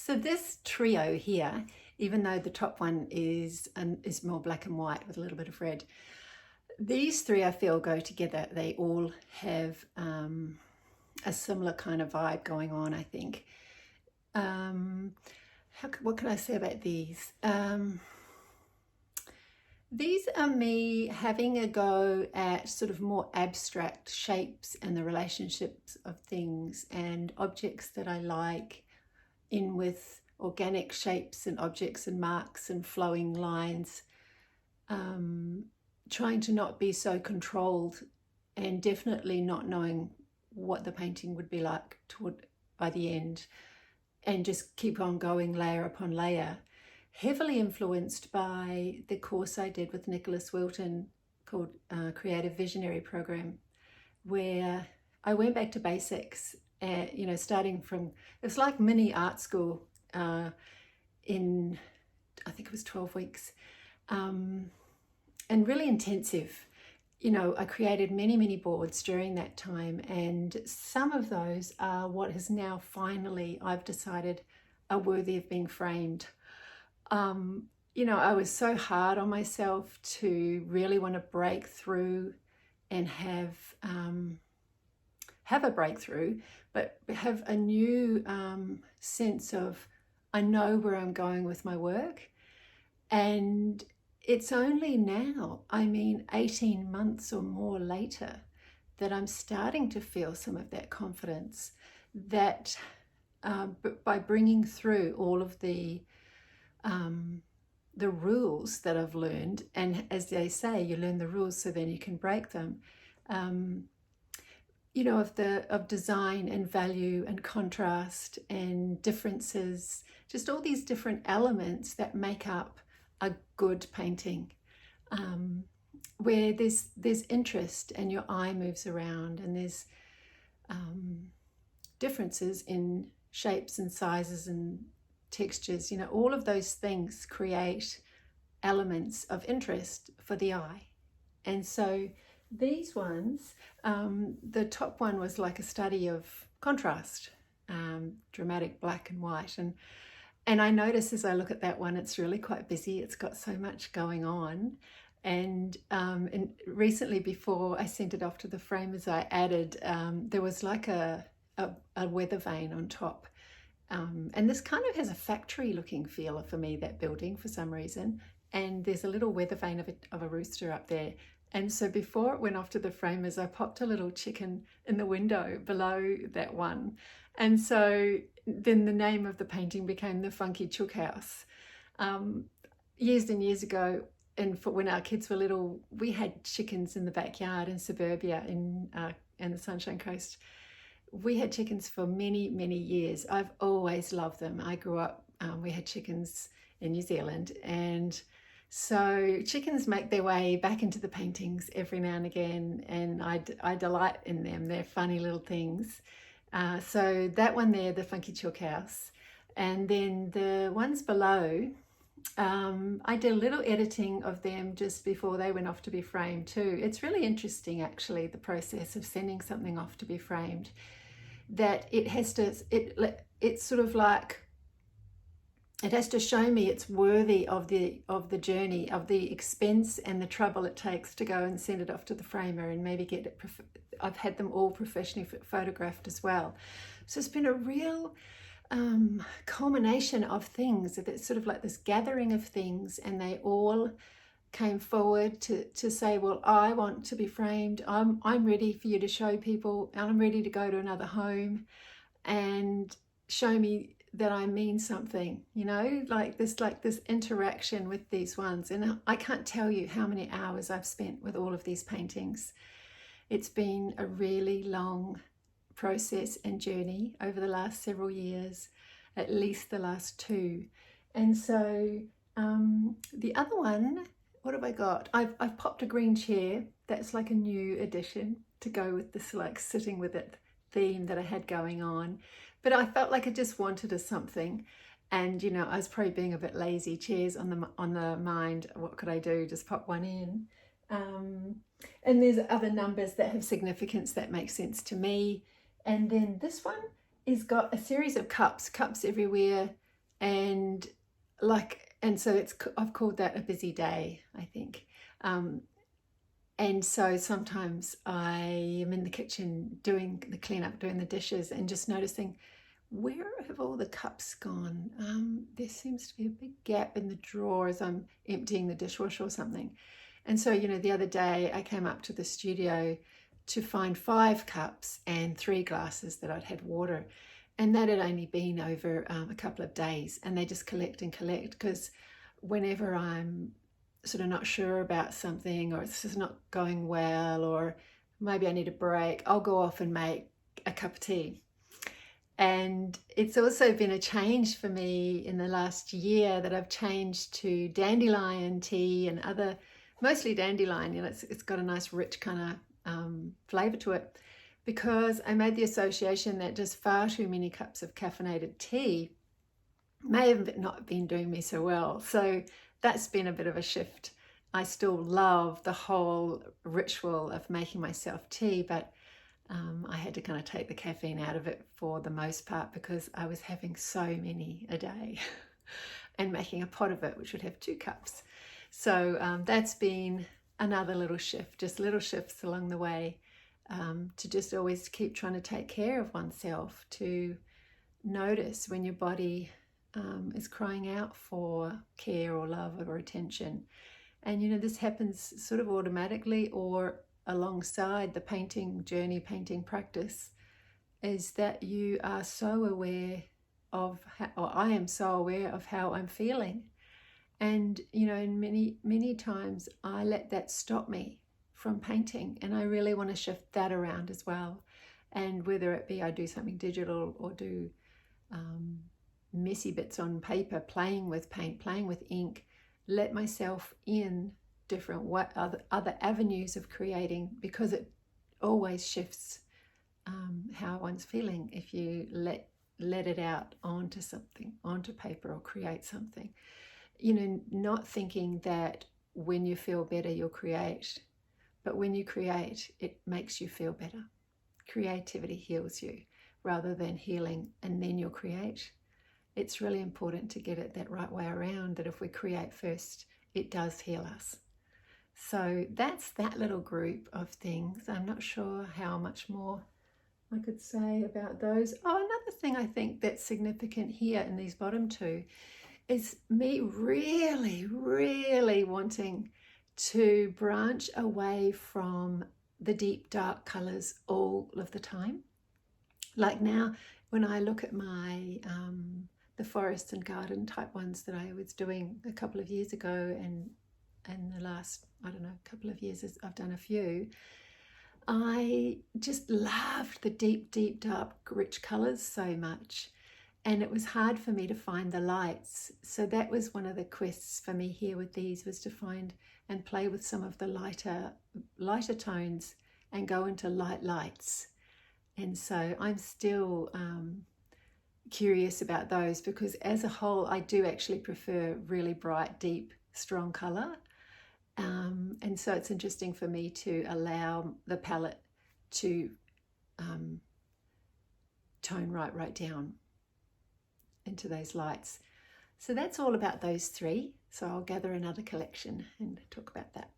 So this trio here, even though the top one is more black and white with a little bit of red, these three I feel go together. They all have a similar kind of vibe going on, I think. What can I say about these? These are me having a go at sort of more abstract shapes and the relationships of things and objects that I like, in with organic shapes and objects and marks and flowing lines, trying to not be so controlled and definitely not knowing what the painting would be like by the end, and just keep on going layer upon layer. Heavily influenced by the course I did with Nicholas Wilton called Creative Visionary Program, where I went back to basics, starting from, it was like mini art school in, I think it was 12 weeks, and really intensive. I created many boards during that time, and some of those are what has now finally, I've decided, are worthy of being framed. I was so hard on myself to really want to break through and have a breakthrough, but have a new sense of, I know where I'm going with my work. And it's only now, 18 months or more later, that I'm starting to feel some of that confidence that by bringing through all of the rules that I've learned, and as they say, you learn the rules so then you can break them, of design and value and contrast and differences, just all these different elements that make up a good painting, where there's interest and your eye moves around, and there's differences in shapes and sizes and textures. All of those things create elements of interest for the eye. And so these ones, the top one was like a study of contrast, dramatic black and white, and I notice as I look at that one, it's really quite busy. It's got so much going on. And recently, before I sent it off to the framers, I added, there was like a weather vane on top. And this kind of has a factory looking feel for me, that building, for some reason. And there's a little weather vane of a rooster up there. And so before it went off to the framers, I popped a little chicken in the window below that one. And so then the name of the painting became the Funky Chook House. Years and years ago, and when our kids were little, we had chickens in the backyard in suburbia in the Sunshine Coast. We had chickens for many years. I've always loved them. I grew up, we had chickens in New Zealand, and so chickens make their way back into the paintings every now and again, and I delight in them. They're funny little things. So that one there, the Funky Chook House, and then the ones below, I did a little editing of them just before they went off to be framed too. It's really interesting, actually, the process of sending something off to be framed, that it has to, it's sort of like, it has to show me it's worthy of the journey, of the expense and the trouble it takes to go and send it off to the framer and maybe get it. I've had them all professionally photographed as well. So it's been a real culmination of things. It's sort of like this gathering of things, and they all came forward to say, well, I want to be framed. I'm ready for you to show people, and I'm ready to go to another home and show me that I mean something, like this interaction with these ones. And I can't tell you how many hours I've spent with all of these paintings. It's been a really long process and journey over the last several years, at least the last 2. And so the other one, what have I got? I've popped a green chair. That's like a new addition to go with this like sitting with it theme that I had going on. But I felt like I just wanted a something, and I was probably being a bit lazy. Chairs on the mind. What could I do? Just pop one in. And there's other numbers that have significance that make sense to me. And then this one is got a series of cups everywhere, And so I've called that a busy day, I think. And so sometimes I am in the kitchen doing the cleanup, doing the dishes, and just noticing, where have all the cups gone? There seems to be a big gap in the drawer as I'm emptying the dishwasher or something. And so, the other day I came up to the studio to find 5 cups and 3 glasses that I'd had water. And that had only been over a couple of days. And they just collect and collect, because whenever I'm sort of not sure about something, or it's just not going well, or maybe I need a break, I'll go off and make a cup of tea. And it's also been a change for me in the last year that I've changed to dandelion tea and other, mostly dandelion. It's got a nice rich kind of flavor to it, because I made the association that just far too many cups of caffeinated tea may have not been doing me so well. So that's been a bit of a shift. I still love the whole ritual of making myself tea, but I had to kind of take the caffeine out of it for the most part, because I was having so many a day and making a pot of it, which would have 2 cups. So that's been another little shift, just little shifts along the way, to just always keep trying to take care of oneself, to notice when your body is crying out for care or love or attention. And this happens sort of automatically or alongside the painting journey, painting practice, is that you are so aware of or I am so aware of how I'm feeling. And many times I let that stop me from painting, and I really want to shift that around as well. And whether it be I do something digital or do messy bits on paper, playing with paint, playing with ink, let myself in different other avenues of creating, because it always shifts how one's feeling if you let it out onto something, onto paper, or create something. Not thinking that when you feel better you'll create, but when you create it makes you feel better. Creativity heals you rather than healing and then you'll create. It's really important to get it that right way around, that if we create first, it does heal us. So that's that little group of things. I'm not sure how much more I could say about those. Oh, another thing I think that's significant here in these bottom 2 is me really, really wanting to branch away from the deep dark colors all of the time. Like now, when I look at my the forest and garden type ones that I was doing a couple of years ago, and the last, couple of years I've done a few, I just loved the deep, deep, dark, rich colors so much. And it was hard for me to find the lights. So that was one of the quests for me here with these, was to find and play with some of the lighter tones and go into lights. And so I'm still curious about those, because as a whole I do actually prefer really bright, deep, strong color. And so it's interesting for me to allow the palette to tone right down into those lights. So that's all about those 3. So I'll gather another collection and talk about that.